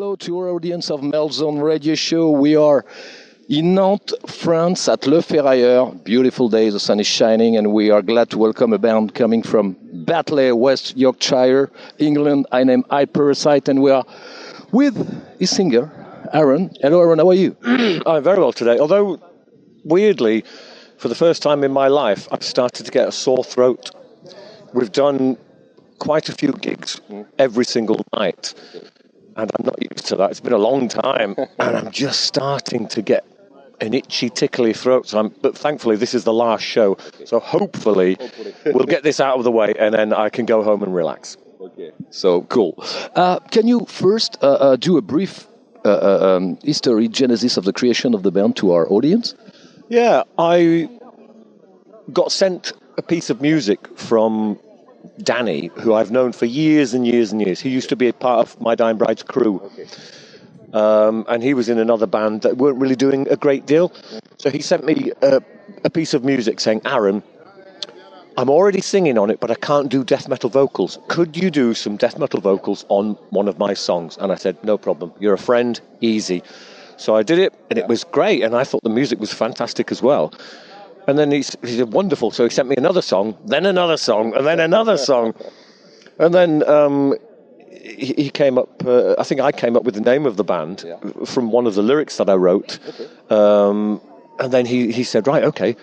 hello to our audience of Melzone Radio Show. We are in Nantes, France, at Le Ferrailleur. Beautiful day, the sun is shining, and we are glad to welcome a band coming from Batley, West Yorkshire, England. I name Parasite, and we are with his singer, Aaron. Hello, Aaron, how are you? I'm very well today, although, weirdly, for the first time in my life, I've started to get a sore throat. We've done quite a few gigs every single night, and I'm not used to that. It's been a long time, and I'm just starting to get an itchy, tickly throat. But thankfully, this is the last show, so hopefully we'll get this out of the way, and then I can go home and relax. Okay. So cool. Can you first do a brief history, genesis of the creation of the band to our audience? Yeah, I got sent a piece of music from Danny, who I've known for years and years and years. He used to be a part of My Dying Bride's crew. Okay. And he was in another band that weren't really doing a great deal. So he sent me a piece of music saying, Aaron, I'm already singing on it, but I can't do death metal vocals. Could you do some death metal vocals on one of my songs? And I said, no problem. You're a friend, easy. So I did it, and it was great. And I thought the music was fantastic as well. And then he said, wonderful. So he sent me another song, then another song, and then another song. And then he came up, I think I came up with the name of the band from one of the lyrics that I wrote. Okay. And then he said, right, okay,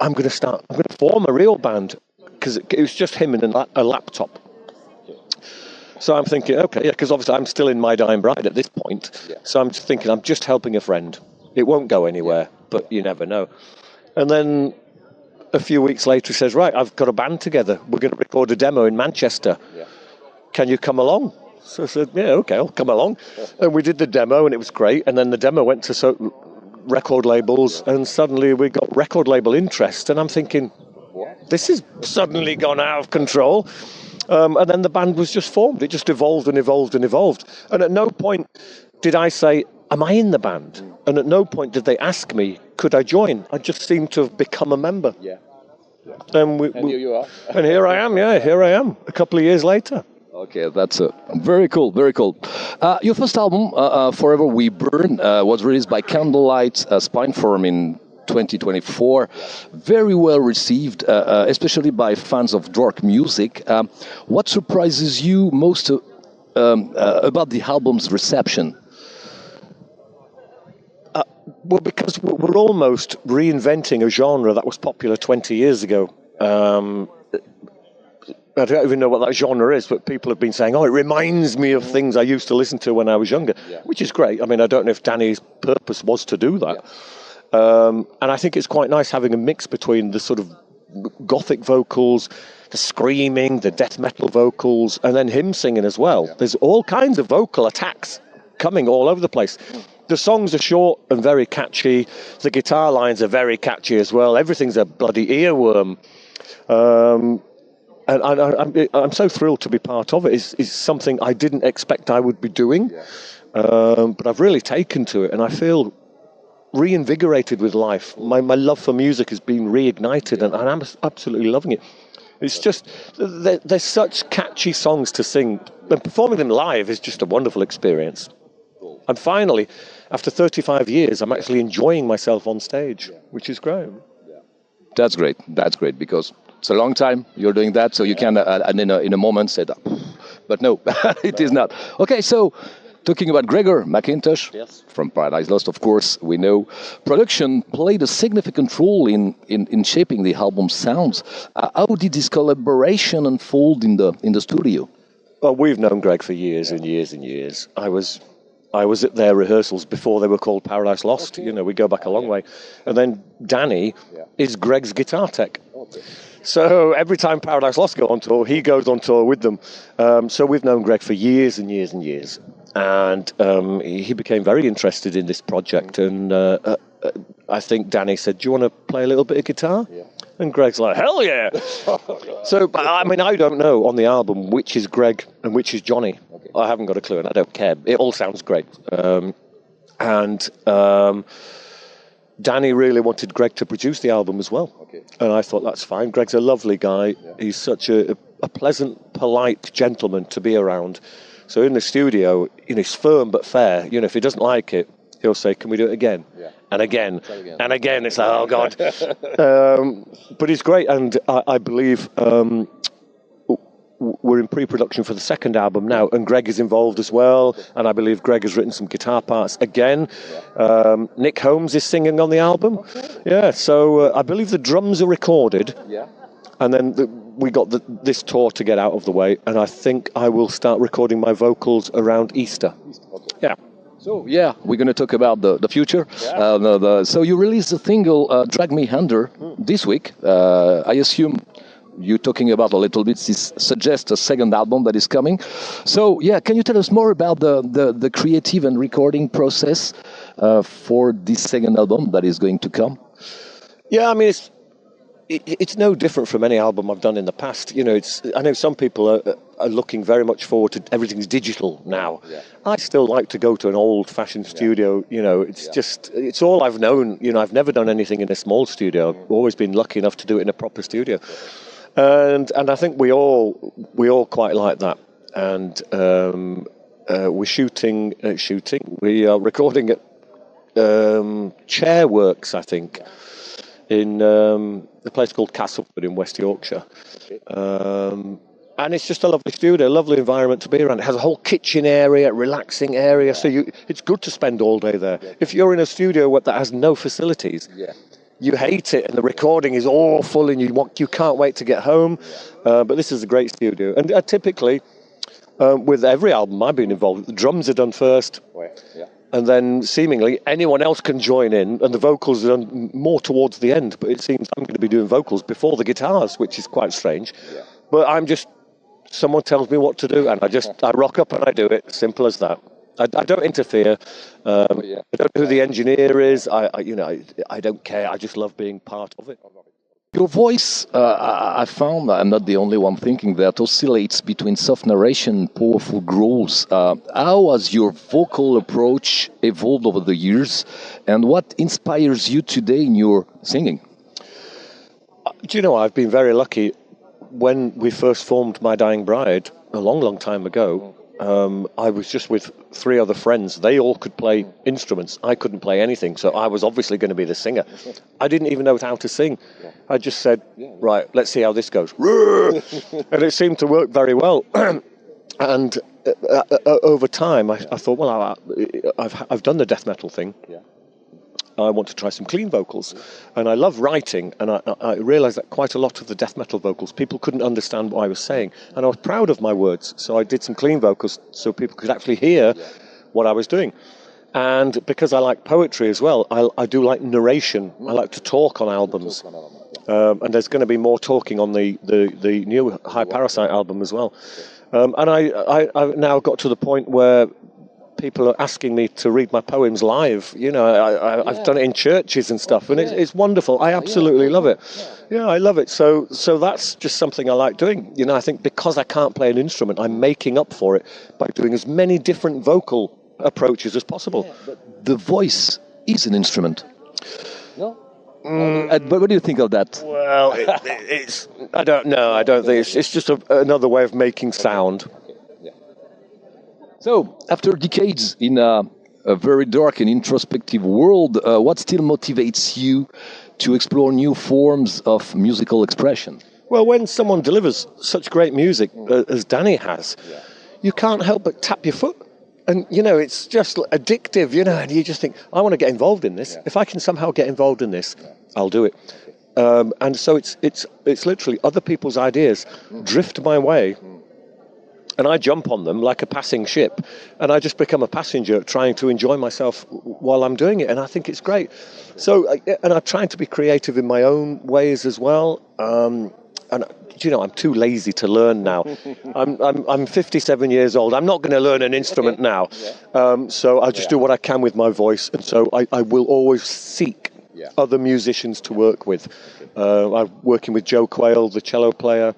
I'm going to form a real band, because it was just him and a laptop. So I'm thinking, okay, because obviously I'm still in My Dying Bride at this point. Yeah. So I'm just thinking, I'm just helping a friend. It won't go anywhere, but you never know. And then a few weeks later, he says, right, I've got a band together. We're going to record a demo in Manchester. Yeah. Can you come along? So I said, yeah, okay, I'll come along. And we did the demo, and it was great. And then the demo went to record labels, and suddenly we got record label interest. And I'm thinking, this has suddenly gone out of control. And then the band was just formed. It just evolved and evolved and evolved. And at no point did I say, am I in the band? And at no point did they ask me, could I join? I just seemed to have become a member. Yeah. And here you are. And here I am, a couple of years later. Okay, that's very cool, very cool. Your first album, Forever We Burn, was released by Candlelight Spineform in 2024. Very well received, especially by fans of dark music. What surprises you most about the album's reception? Well, because we're almost reinventing a genre that was popular 20 years ago. I don't even know what that genre is, but people have been saying, it reminds me of things I used to listen to when I was younger, which is great. I mean, I don't know if Danny's purpose was to do that. Yeah. And I think it's quite nice having a mix between the sort of gothic vocals, the screaming, the death metal vocals, and then him singing as well. Yeah. There's all kinds of vocal attacks coming all over the place. The songs are short and very catchy. The guitar lines are very catchy as well. Everything's a bloody earworm. And I'm so thrilled to be part of it. It's something I didn't expect I would be doing. Yeah. But I've really taken to it, and I feel reinvigorated with life. My love for music has been reignited, and I'm absolutely loving it. It's just, there's such catchy songs to sing, and performing them live is just a wonderful experience. And finally, after 35 years, I'm actually enjoying myself on stage, which is great. That's great. That's great, because it's a long time you're doing that, so you can, in a moment, say that. But no, it is not. Okay, so talking about Gregor McIntosh, from Paradise Lost, of course, we know production played a significant role in shaping the album's sounds. How did this collaboration unfold in the studio? Well, we've known Greg for years and years and years. I was at their rehearsals before they were called Paradise Lost. Okay. You know, we go back a long way. And then Danny is Greg's guitar tech. Okay. So every time Paradise Lost go on tour, he goes on tour with them. So we've known Greg for years and years and years. And he became very interested in this project. And I think Danny said, do you want to play a little bit of guitar? Yeah. And Greg's like, hell yeah! So, I mean, I don't know on the album which is Greg and which is Johnny. Okay. I haven't got a clue, and I don't care. It all sounds great. Danny really wanted Greg to produce the album as well. Okay. And I thought, that's fine. Greg's a lovely guy. Yeah. He's such a pleasant, polite gentleman to be around. So in the studio, he's firm but fair. If he doesn't like it, he'll say, "Can we do it again?" Yeah. And again, and again. It's like, oh God. But he's great, and I believe we're in pre-production for the second album now, and Greg is involved as well. And I believe Greg has written some guitar parts again. Nick Holmes is singing on the album. Okay. Yeah, so I believe the drums are recorded. Yeah. And then we got this tour to get out of the way, and I think I will start recording my vocals around Easter. Okay. Yeah. So, we're going to talk about the future. Yeah. So you released the single Drag Me Under this week. I assume you're talking about a little bit, this suggests a second album that is coming. So, can you tell us more about the creative and recording process for this second album that is going to come? Yeah, I mean, it's no different from any album I've done in the past. I know some people are looking very much forward to everything's digital now. Yeah. I still like to go to an old-fashioned studio. It's all I've known. I've never done anything in a small studio. I've always been lucky enough to do it in a proper studio. And I think we all quite like that. And we're shooting. We are recording at Chairworks, I think, in a place called Castleford in West Yorkshire. And it's just a lovely studio, lovely environment to be around. It has a whole kitchen area, relaxing area, so it's good to spend all day there. If you're in a studio that has no facilities, you hate it, and the recording is awful, and you can't wait to get home. But this is a great studio. And typically, with every album I've been involved with, the drums are done first. And then seemingly anyone else can join in, and the vocals are done more towards the end. But it seems I'm going to be doing vocals before the guitars, which is quite strange. Yeah. But someone tells me what to do, and I rock up and I do it. Simple as that. I don't interfere. I don't know who the engineer is. I don't care. I just love being part of it. Your voice, I found, I'm not the only one thinking that, oscillates between soft narration and powerful growls. How has your vocal approach evolved over the years, and what inspires you today in your singing? Do you know, I've been very lucky. When we first formed My Dying Bride, a long, long time ago, I was just with 3 other friends. They all could play instruments. I couldn't play anything, so I was obviously going to be the singer. I didn't even know how to sing. I just said, right, let's see how this goes. And it seemed to work very well. And over time, I thought, well, I've done the death metal thing. I want to try some clean vocals. And I love writing, and I realised that quite a lot of the death metal vocals, people couldn't understand what I was saying. And I was proud of my words, so I did some clean vocals so people could actually hear what I was doing. And because I like poetry as well, I do like narration. I like to talk on albums. And there's going to be more talking on the new High Parasite album as well. And I've now got to the point where people are asking me to read my poems live. I've done it in churches and stuff, and it's wonderful. I absolutely love it. Yeah, I love it. So that's just something I like doing. I think because I can't play an instrument, I'm making up for it by doing as many different vocal approaches as possible. But the voice is an instrument. No? But what do you think of that? Well, it's I don't know. I don't think it's just another way of making sound. So, after decades in a very dark and introspective world, what still motivates you to explore new forms of musical expression? Well, when someone delivers such great music as Danny has, you can't help but tap your foot. And, it's just addictive, and you just think, I want to get involved in this. If I can somehow get involved in this, I'll do it. And so it's literally other people's ideas drift my way. And I jump on them like a passing ship, and I just become a passenger trying to enjoy myself while I'm doing it, and I think it's great. So, and I'm trying to be creative in my own ways as well. And I'm too lazy to learn now. I'm 57 years old. I'm not going to learn an instrument now. So I'll just do what I can with my voice, and so I will always seek other musicians to work with. I'm working with Joe Quayle, the cello player.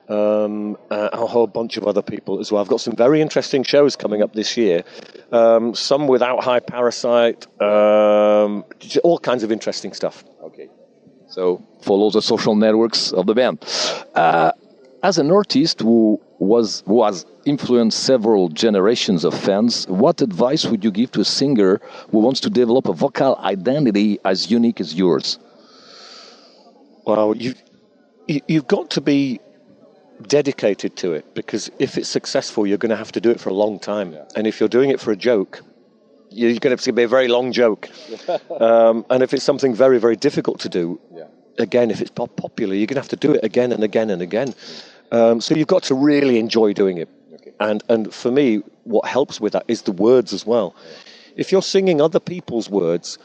A whole bunch of other people as well. I've got some very interesting shows coming up this year, some without High Parasite, all kinds of interesting stuff. Okay, so follow the social networks of the band. as an artist who has influenced several generations of fans, what advice would you give to a singer who wants to develop a vocal identity as unique as yours? Well, you've got to be dedicated to it, because if it's successful, you're going to have to do it for a long time. Yeah. And if you're doing it for a joke, you're going to have to be a very long joke. And if it's something very, very difficult to do, again, if it's popular, you're going to have to do it again and again and again. So you've got to really enjoy doing it. Okay. And for me, what helps with that is the words as well. If you're singing other people's words,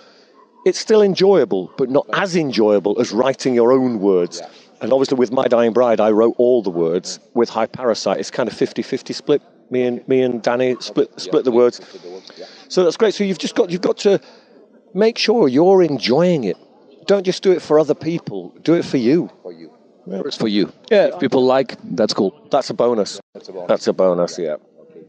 it's still enjoyable, but not as enjoyable as writing your own words. Yeah. And obviously with My Dying Bride, I wrote all the words. With High Parasite, it's kind of 50-50 split. Me and Danny split the words. So that's great. So you've got to make sure you're enjoying it. Don't just do it for other people. Do it for you. For you. Yeah. It's for you. Yeah. If people like, that's cool. That's a bonus. That's a bonus, yeah. Okay.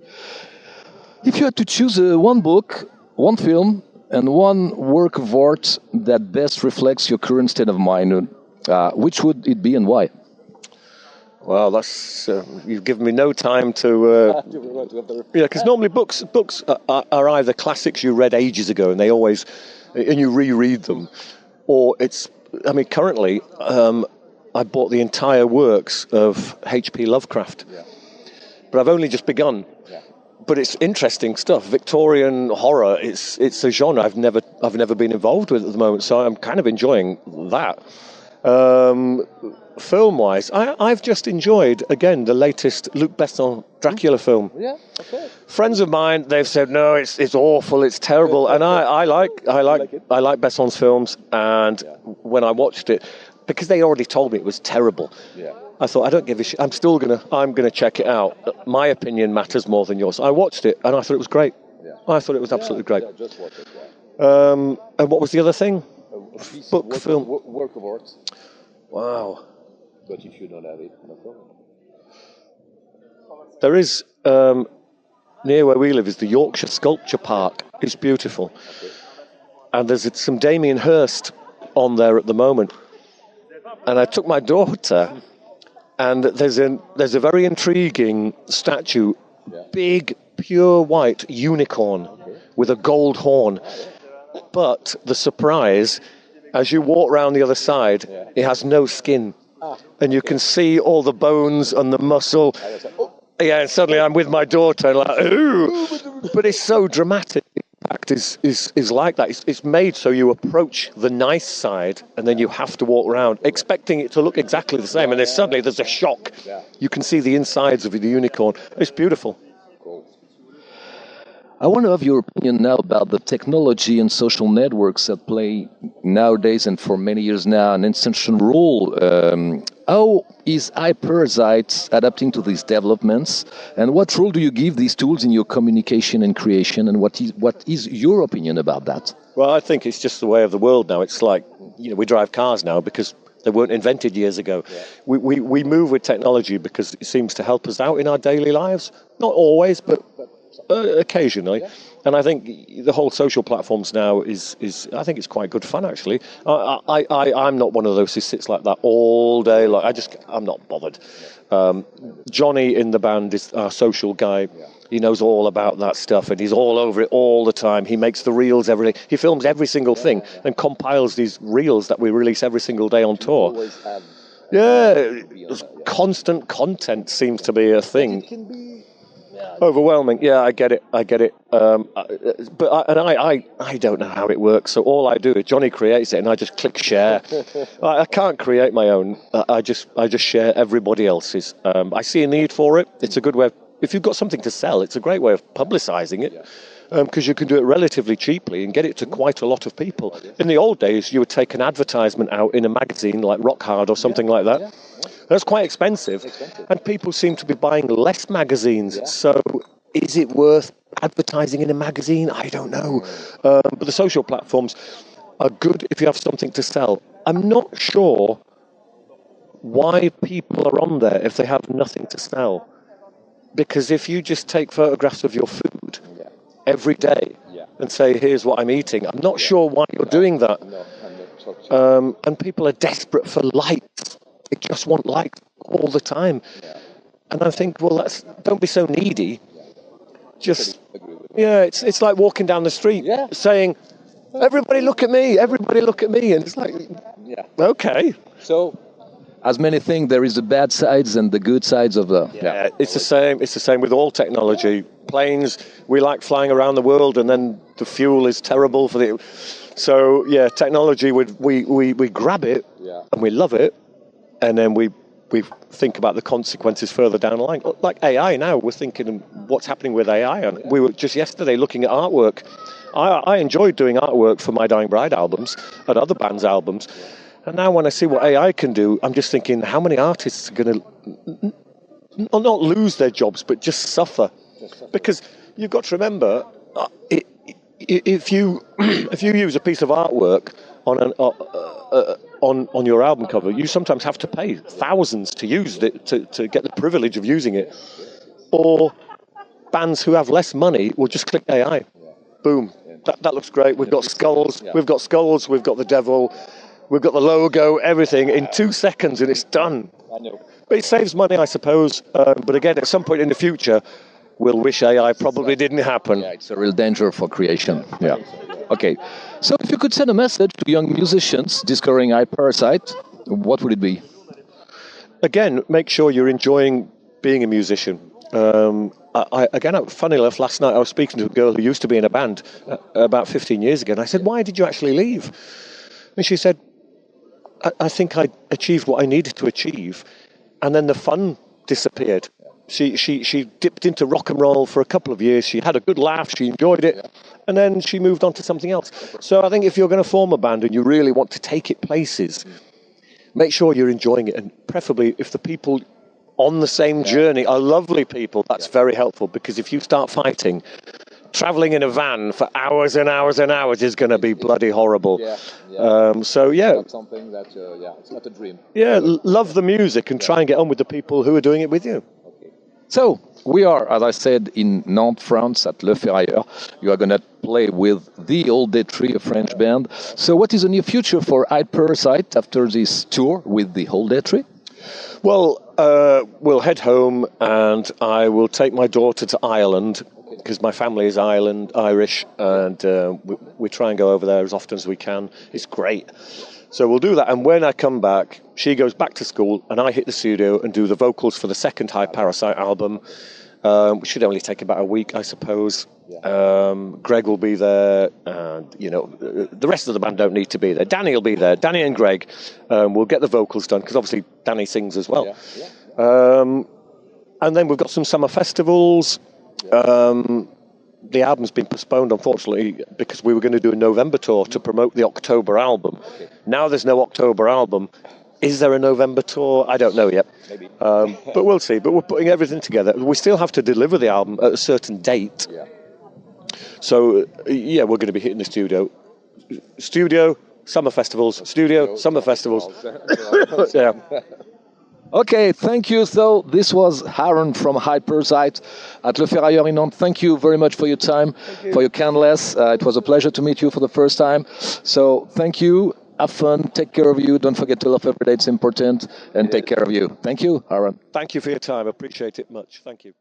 If you had to choose one book, one film, and one work of art that best reflects your current state of mind, which would it be and why? Well, that's you've given me no time to. Because normally books are either classics you read ages ago and you reread them, or it's. I mean, currently, I bought the entire works of H.P. Lovecraft, but I've only just begun. But it's interesting stuff. Victorian horror. It's a genre I've never been involved with at the moment, so I'm kind of enjoying that. Film-wise, I've just enjoyed again the latest Luc Besson Dracula film. Yeah, okay. Friends of mine, they've said no, it's awful, it's terrible, and I like Besson's films. And when I watched it, because they already told me it was terrible, I thought I don't give a shit. I'm gonna check it out. My opinion matters more than yours. I watched it and I thought it was great. Yeah. I thought it was absolutely great. Yeah, just watch it. Yeah. And what was the other thing? Book, film, work of art. Wow. But if you don't have it, no problem. There is, near where we live, is the Yorkshire Sculpture Park. It's beautiful. Okay. And there's some Damien Hirst on there at the moment. And I took my daughter, and there's a very intriguing statue, big, pure white unicorn with a gold horn. But the surprise, as you walk around the other side, it has no skin. And you can see all the bones and the muscle. Yeah, and suddenly I'm with my daughter, and like, ooh! But it's so dramatic. The impact is like that. It's made so you approach the nice side, and then you have to walk around, expecting it to look exactly the same. And then suddenly there's a shock. You can see the insides of the unicorn. It's beautiful. I want to have your opinion now about the technology and social networks that play nowadays and for many years now an essential role. How is Parasite adapting to these developments, and what role do you give these tools in your communication and creation, and what is your opinion about that? Well, I think it's just the way of the world now. It's like, we drive cars now because they weren't invented years ago. Yeah. We move with technology because it seems to help us out in our daily lives. Not always, but occasionally. Yeah. And I think the whole social platforms now is I think it's quite good fun, actually. I'm not one of those who sits like that all day. I'm not bothered. Johnny in the band is our social guy. Yeah. He knows all about that stuff, and he's all over it all the time. He makes the reels every day. He films every single thing and compiles these reels that we release every single day on tour. Constant content seems to be a thing. It can be overwhelming. Yeah, I get it. But I don't know how it works. So all I do is Johnny creates it, and I just click share. I can't create my own. I just share everybody else's. I see a need for it. It's a good way. If you've got something to sell, it's a great way of publicising it, because you can do it relatively cheaply and get it to quite a lot of people. In the old days, you would take an advertisement out in a magazine like Rock Hard or something like that. That's quite expensive, and people seem to be buying less magazines. Yeah. So is it worth advertising in a magazine? I don't know. But the social platforms are good if you have something to sell. I'm not sure why people are on there if they have nothing to sell. Because if you just take photographs of your food every day and say, here's what I'm eating, I'm not sure why you're doing that. And people are desperate for likes. They just want likes all the time. And I think, well, don't be so needy. Just, it's like walking down the street saying, everybody look at me, everybody look at me. And it's like, okay. So, as many things, there is the bad sides and the good sides of the... It's the same. It's the same with all technology. Planes, we like flying around the world, and then the fuel is terrible for the... So, technology, we grab it, and we love it, and then we think about the consequences further down the line. Like AI now, we're thinking what's happening with AI. And we were just yesterday looking at artwork. I enjoyed doing artwork for My Dying Bride albums and other bands' albums. And now when I see what AI can do, I'm just thinking, how many artists are going to not lose their jobs, but just suffer? Because you've got to remember, if you use a piece of artwork on your album cover, you sometimes have to pay thousands to use it, to get the privilege of using it. Or bands who have less money will just click AI. Boom. That looks great. We've got skulls. We've got skulls. We've got the devil. We've got the logo, everything in 2 seconds, and it's done. I know. But it saves money, I suppose. But again, at some point in the future, we'll wish AI probably didn't happen. Yeah, it's a real danger for creation. Yeah. Okay. So if you could send a message to young musicians discovering Parasite, what would it be? Again, make sure you're enjoying being a musician. Funny enough, last night I was speaking to a girl who used to be in a band about 15 years ago, and I said, "Why did you actually leave?" And she said, I think I achieved what I needed to achieve, and then the fun disappeared. She dipped into rock and roll for a couple of years. She had a good laugh. She enjoyed it, and then she moved on to something else. So I think if you're going to form a band and you really want to take it places, make sure you're enjoying it, and preferably if the people on the same journey are lovely people, that's very helpful. Because if you start fighting, traveling in a van for hours and hours and hours is going to be bloody horrible. Something that, it's not a dream. Yeah, love the music and try and get on with the people who are doing it with you. Okay. So, we are, as I said, in Nantes, France, at Le Ferrailleur. You are going to play with the Old Tree, a French band. So, what is the near future for Parasite after this tour with the Old Tree? Well, we'll head home, and I will take my daughter to Ireland, because my family is Irish, and we try and go over there as often as we can. It's great. So we'll do that, and when I come back, she goes back to school, and I hit the studio and do the vocals for the second Parasite album, which should only take about a week, I suppose. Greg will be there, and the rest of the band don't need to be there. Danny will be there. Danny and Greg will get the vocals done, because obviously Danny sings as well. And then we've got some summer festivals. The album's been postponed, unfortunately, because we were going to do a November tour to promote the October album. Now there's no October album. Is there a November tour? I don't know yet. Maybe. But we'll see. But we're putting everything together. We still have to deliver the album at a certain date. So, we're going to be hitting the studio. Studio, summer festivals. Studio, summer festivals. Yeah. Okay, thank you. So this was Aaron from Parasite at Le Ferrailleur in Nantes. Thank you very much for your time, for your kindness. It was a pleasure to meet you for the first time. So thank you. Have fun. Take care of you. Don't forget to love every day. It's important. And take care of you. Thank you, Aaron. Thank you for your time. I appreciate it much. Thank you.